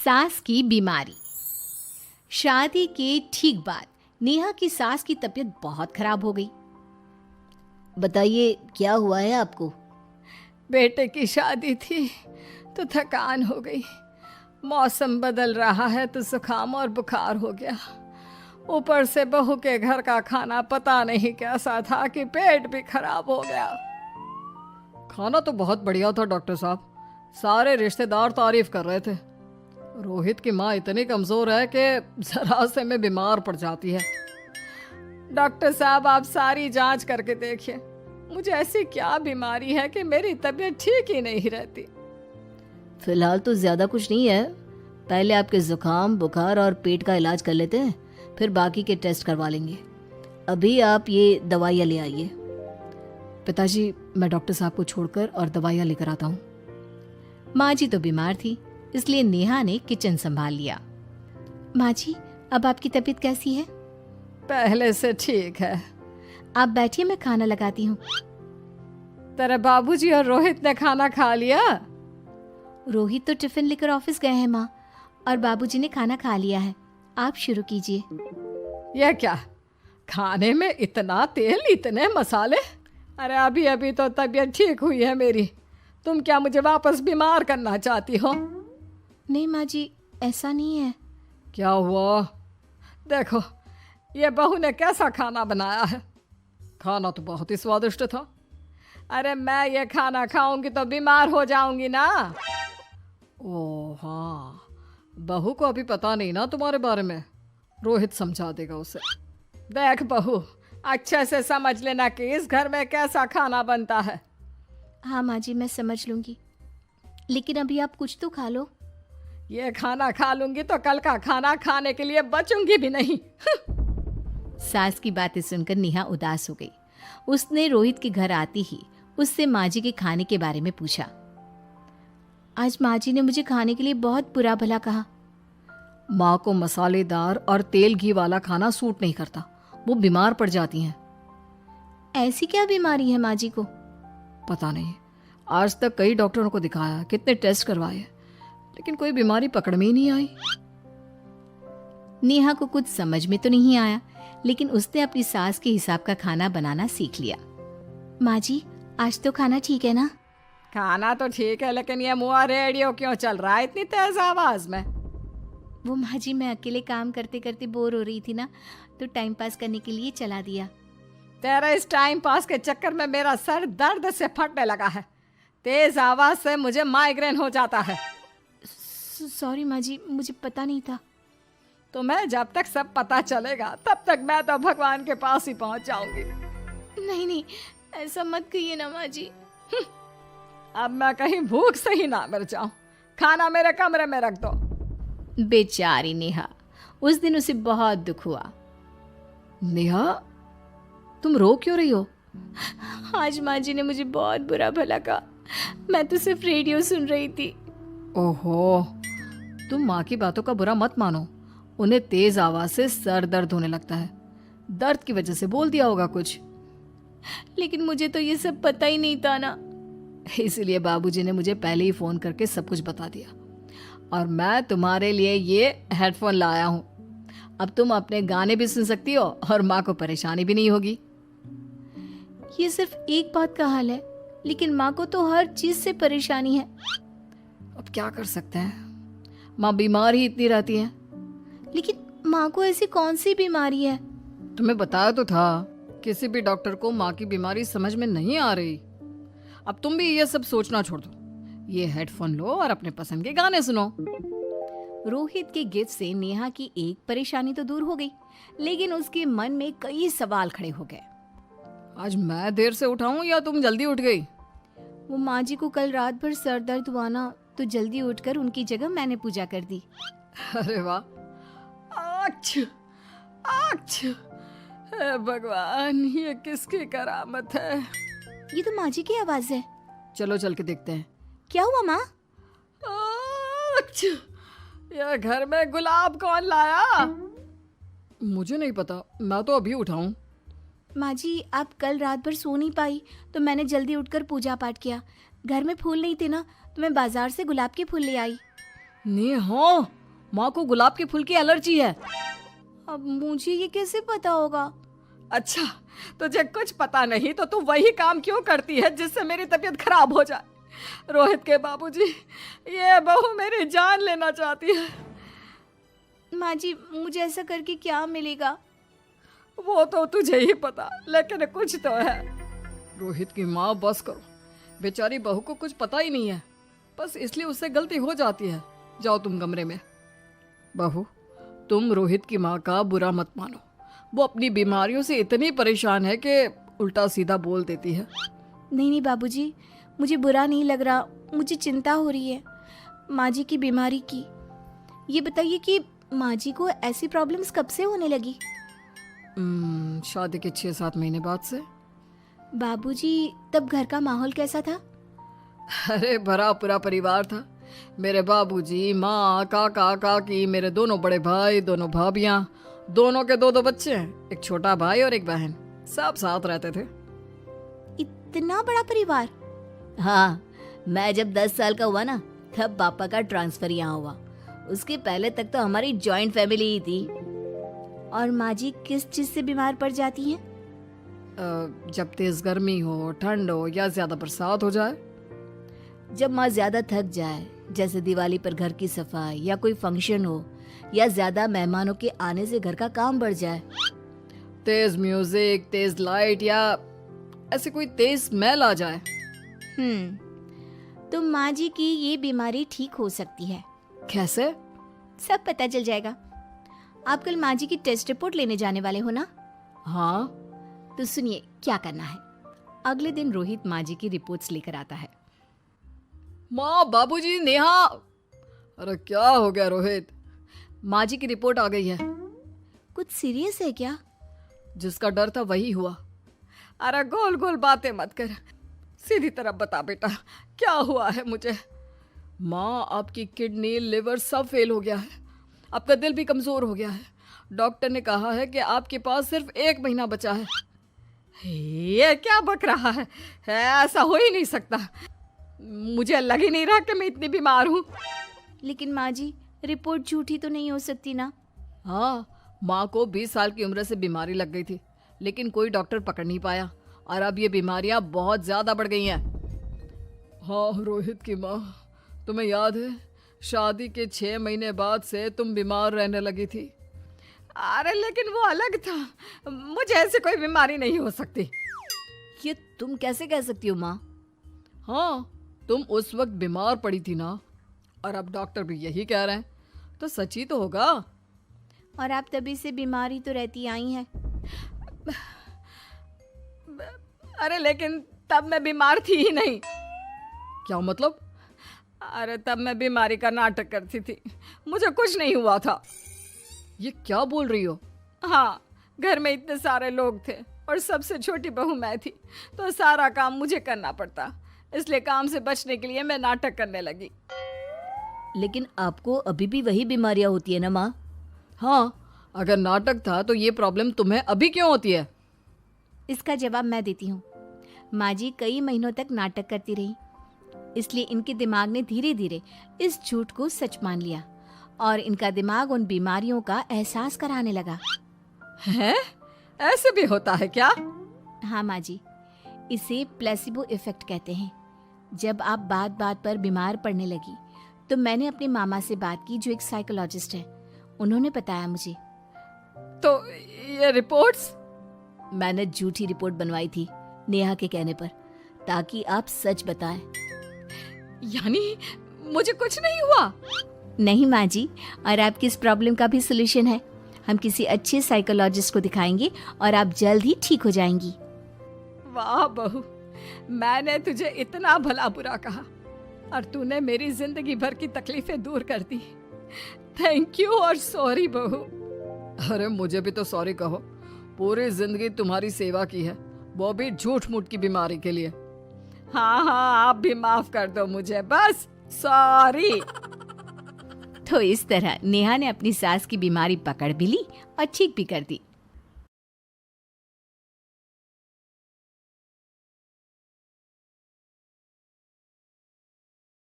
सास की बीमारी। शादी के ठीक बाद नेहा की सास की तबीयत बहुत खराब हो गई। बताइए क्या हुआ है आपको? बेटे की शादी थी तो थकान हो गई। मौसम बदल रहा है तो जुकाम और बुखार हो गया। ऊपर से बहू के घर का खाना पता नहीं कैसा था कि पेट भी खराब हो गया। खाना तो बहुत बढ़िया था डॉक्टर साहब, सारे रिश्तेदार तारीफ कर रहे थे। रोहित की माँ इतनी कमजोर है कि जरा से में बीमार पड़ जाती है। डॉक्टर साहब आप सारी जांच करके देखिए, मुझे ऐसी क्या बीमारी है कि मेरी तबीयत ठीक ही नहीं रहती। फिलहाल तो ज्यादा कुछ नहीं है, पहले आपके जुकाम बुखार और पेट का इलाज कर लेते हैं, फिर बाकी के टेस्ट करवा लेंगे। अभी आप ये दवाइयाँ ले आइए। पिताजी मैं डॉक्टर साहब को छोड़कर और दवाइयाँ लेकर आता हूँ। माँ जी तो बीमार थी, इसलिए नेहा ने किचन संभाल लिया। माँ जी अब आपकी तबीयत कैसी है? पहले से ठीक है। आप बैठिए, मैं खाना लगाती हूँ। तेरे बाबूजी और रोहित ने खाना खा लिया? रोहित तो टिफिन लेकर ऑफिस गए हैं माँ, और बाबूजी ने खाना खा लिया है। आप शुरू कीजिए। यह क्या, खाने में इतना तेल इतने मसाले? अरे अभी अभी तो तबीयत ठीक हुई है मेरी, तुम क्या मुझे वापस बीमार करना चाहती हो? नहीं माँ जी, ऐसा नहीं है। क्या हुआ? देखो ये बहू ने कैसा खाना बनाया है। खाना तो बहुत ही स्वादिष्ट था। अरे मैं ये खाना खाऊंगी तो बीमार हो जाऊंगी ना। ओह हाँ, बहू को अभी पता नहीं ना तुम्हारे बारे में, रोहित समझा देगा उसे। देख बहू, अच्छे से समझ लेना कि इस घर में कैसा खाना बनता है। हाँ माँ जी, मैं समझ लूंगी, लेकिन अभी आप कुछ तो खा लो। ये खाना खा लूंगी तो कल का खाना खाने के लिए बचूंगी भी नहीं। सास की बातें सुनकर नेहा उदास हो गई। उसने रोहित के घर आती ही उससे माँ जी के खाने के बारे में पूछा। आज माँ जी ने मुझे खाने के लिए बहुत बुरा भला कहा। माँ को मसालेदार और तेल घी वाला खाना सूट नहीं करता, वो बीमार पड़ जाती हैं। ऐसी क्या बीमारी है माँ जी को? पता नहीं, आज तक कई डॉक्टरों को दिखाया, कितने टेस्ट करवाए, लेकिन कोई बीमारी पकड़ में ही नहीं आई। नेहा को कुछ समझ में तो नहीं आया, लेकिन उसने अपनी सास के हिसाब का खाना बनाना सीख लिया। माँ जी आज तो खाना ठीक है ना? खाना तो ठीक है, लेकिन ये मुआ रेडियो क्यों चल रहा है इतनी तेज आवाज में? वो माँ जी मैं अकेले काम करते करते बोर हो रही थी ना, तो टाइम पास करने के लिए चला दिया। तेरा इस टाइम पास के चक्कर में मेरा सर दर्द से फटने लगा है। तेज आवाज से मुझे माइग्रेन हो जाता है। सॉरी माँ जी, मुझे पता नहीं था। तुम्हें जब तक सब पता चलेगा तब तक मैं तो भगवान के पास ही पहुंच जाऊंगी। नहीं नहीं, ऐसा मत कहिए ना माँ जी। अब मैं कहीं भूख से ही ना मर जाऊं। खाना मेरे कमरे में रख दो। बेचारी नेहा, उस दिन उसे बहुत दुख हुआ। नेहा तुम रो क्यों रही हो? आज माँ जी ने मुझे बहुत बुरा भला कहा, मैं तो सिर्फ रेडियो सुन रही थी। ओहो, तुम माँ की बातों का बुरा मत मानो, उन्हें तेज आवाज से सर दर्द होने लगता है, दर्द की वजह से बोल दिया होगा कुछ। लेकिन मुझे तो ये सब पता ही नहीं था ना, इसलिए बाबूजी ने मुझे पहले ही फोन करके सब कुछ बता दिया, और मैं तुम्हारे लिए ये हेडफोन लाया हूँ। अब तुम अपने गाने भी सुन सकती हो और माँ को परेशानी भी नहीं होगी। ये सिर्फ एक बात का हाल है, लेकिन माँ को तो हर चीज से परेशानी है। अब क्या कर सकते हैं, माँ बीमार ही इतनी रहती है। लेकिन माँ को ऐसी कौन सी बीमारी है? तुम्हें बताया तो था, किसी भी डॉक्टर को माँ की बीमारी समझ में नहीं आ रही। अब तुम भी ये सब सोचना छोड़ दो, ये हेडफोन लो और अपने पसंद के गाने सुनो। रोहित के गिफ्ट से नेहा की एक परेशानी तो दूर हो गई, लेकिन उसके मन में कई सवाल खड़े हो गए। आज मैं देर से उठाऊं या तुम जल्दी उठ गई? वो माँ जी को कल रात भर सर दर्द हुआ ना, तो जल्दी उठकर उनकी जगह मैंने पूजा कर दी। अरे वाह, अच्छा अच्छा, हे भगवान ये किसकी करामत है? ये तो माँ जी की आवाज है। चलो चल के देखते हैं। क्या हुआ माँ? अच्छा, यह घर में गुलाब कौन लाया? मुझे नहीं पता, मैं तो अभी उठा हूँ। माँ जी आप कल रात भर सो नहीं पाई, तो मैंने जल्दी उठकर पूजा पाठ किया। घर में फूल नहीं थे ना, तो मैं बाजार से गुलाब के फूल ले आई। नेहा, माँ को गुलाब के फूल की एलर्जी है। अब मुझे ये कैसे पता होगा? अच्छा, तुझे कुछ पता नहीं तो तू वही काम क्यों करती है जिससे मेरी तबीयत खराब हो जाए? रोहित के बाबूजी, ये बहू मेरी जान लेना चाहती है। माँ जी, मुझे ऐसा करके क्या मिलेगा? वो तो तुझे ही पता, लेकिन कुछ तो है। रोहित की माँ, बस करो। बेचारी बहू को कुछ पता ही नहीं है, बस इसलिए उससे गलती हो जाती है। जाओ तुम कमरे में। बहू, तुम रोहित की माँ का बुरा मत मानो। वो अपनी बीमारियों से इतनी परेशान है कि उल्टा सीधा बोल देती है। नहीं नहीं बाबूजी, मुझे बुरा नहीं लग रहा, मुझे चिंता हो रही है माँ जी की बीमारी की। ये बताइए कि माँ जी को ऐसी प्रॉब्लम्स कब से होने लगी? शादी के 6-7 महीने बाद से। बाबूजी, तब घर का माहौल कैसा था? अरे भरा पूरा परिवार था। मेरे बाबूजी, माँ, काका, काकी, मेरे दोनों बड़े भाई, दोनों भाभियाँ, दोनों के 2-2 बच्चे हैं, एक छोटा भाई और एक बहन। सब साथ रहते थे। इतना बड़ा परिवार? हाँ, मैं जब 10 साल का हुआ ना, तब पापा का ट्रांसफर यहाँ हुआ। उसके पहले तक तो हमारी जॉइंट फैमिली ही थी। और माँ जी किस चीज से बीमार पड़ जाती हैं? जब तेज गर्मी हो, ठंड हो या ज्यादा बरसात हो जाए। जब माँ ज्यादा थक जाए, जैसे दिवाली पर घर की सफाई या कोई फंक्शन हो, या ज्यादा मेहमानों के आने से घर का काम बढ़ जाए। तेज म्यूजिक, तेज लाइट या ऐसी कोई तेज स्मेल आ जाए। तो माँ जी की ये बीमारी ठीक हो सकती है। कैसे? सब पता चल जाएगा। आप कल माँ जी की टेस्ट रिपोर्ट लेने जाने वाले हो ना? हाँ। तो सुनिए क्या करना है। अगले दिन रोहित माँ जी की रिपोर्ट्स लेकर आता है। माँ, बाबूजी, नेहा। अरे क्या हो गया रोहित? माँ जी की रिपोर्ट आ गई है। कुछ सीरियस है क्या? जिसका डर था वही हुआ। अरे गोल गोल बातें मत कर, सीधी तरफ बता बेटा, क्या हुआ है मुझे? माँ, आपकी किडनी, लिवर सब फेल हो गया है। आपका दिल भी कमजोर हो गया है। डॉक्टर ने कहा है कि आपके पास सिर्फ 1 महीना बचा है। ये क्या बक रहा है? ऐसा हो ही नहीं सकता। मुझे लग ही नहीं रहा कि मैं इतनी बीमार हूँ। लेकिन माँ जी, रिपोर्ट झूठी तो नहीं हो सकती ना? हाँ, माँ को 20 साल की उम्र से बीमारी लग गई थी, लेकिन कोई डॉक्टर पकड़ नहीं पाया और अब ये बीमारियां बहुत ज्यादा बढ़ गई हैं। हाँ रोहित की माँ, तुम्हें याद है शादी के 6 महीने बाद से तुम बीमार रहने लगी थी। अरे लेकिन वो अलग था, मुझे ऐसी कोई बीमारी नहीं हो सकती। ये तुम कैसे कह सकती हो माँ? हाँ, तुम उस वक्त बीमार पड़ी थी ना, और अब डॉक्टर भी यही कह रहे हैं, तो सच ही तो होगा। और आप तभी से बीमारी तो रहती आई हैं। अरे लेकिन तब मैं बीमार थी ही नहीं। क्या मतलब? अरे तब मैं बीमारी का नाटक करती थी, मुझे कुछ नहीं हुआ था। ये क्या बोल रही हो? हाँ, घर में इतने सारे लोग थे और सबसे छोटी बहू मैं थी, तो सारा काम मुझे करना पड़ता, इसलिए काम से बचने के लिए मैं नाटक करने लगी। लेकिन आपको अभी भी वही बीमारियां होती है ना माँ? हाँ, अगर नाटक था तो ये प्रॉब्लम तुम्हें अभी क्यों होती है? इसका जवाब मैं देती हूँ। माँ जी कई महीनों तक नाटक करती रही, इसलिए इनके दिमाग ने धीरे धीरे इस झूठ को सच मान लिया और इनका दिमाग उन बीमारियों का एहसास कराने लगा। हैं? ऐसे भी होता है क्या? हाँ माँ जी, इसे प्लेसिबो इफेक्ट कहते हैं। जब आप बात बात पर बीमार पड़ने लगी तो मैंने अपने मामा से बात की जो एक साइकोलॉजिस्ट है। उन्होंने बताया मुझे। तो ये रिपोर्ट्स? मैंने झूठी रिपोर्ट बनवाई थी नेहा के कहने पर, ताकि आप सच बताएं। यानी मुझे कुछ नहीं हुआ? नहीं माँ जी, और आपकी इस प्रॉब्लम का भी सोल्यूशन है। हम किसी अच्छे साइकोलॉजिस्ट को दिखाएंगे और आप जल्द ही ठीक हो जाएंगी। वाह बहू, मैंने तुझे इतना भला बुरा कहा और तूने मेरी जिंदगी भर की तकलीफें दूर कर दी। थैंक यू और सॉरी बहू। अरे मुझे भी तो सॉरी कहो, पूरी जिंदगी तुम्हारी सेवा की है, वो भी झूठ मूठ की बीमारी के लिए। हाँ हाँ, आप भी माफ कर दो मुझे, बस सॉरी। तो इस तरह नेहा ने अपनी सास की बीमारी पकड़ भी ली और ठीक भी कर दी।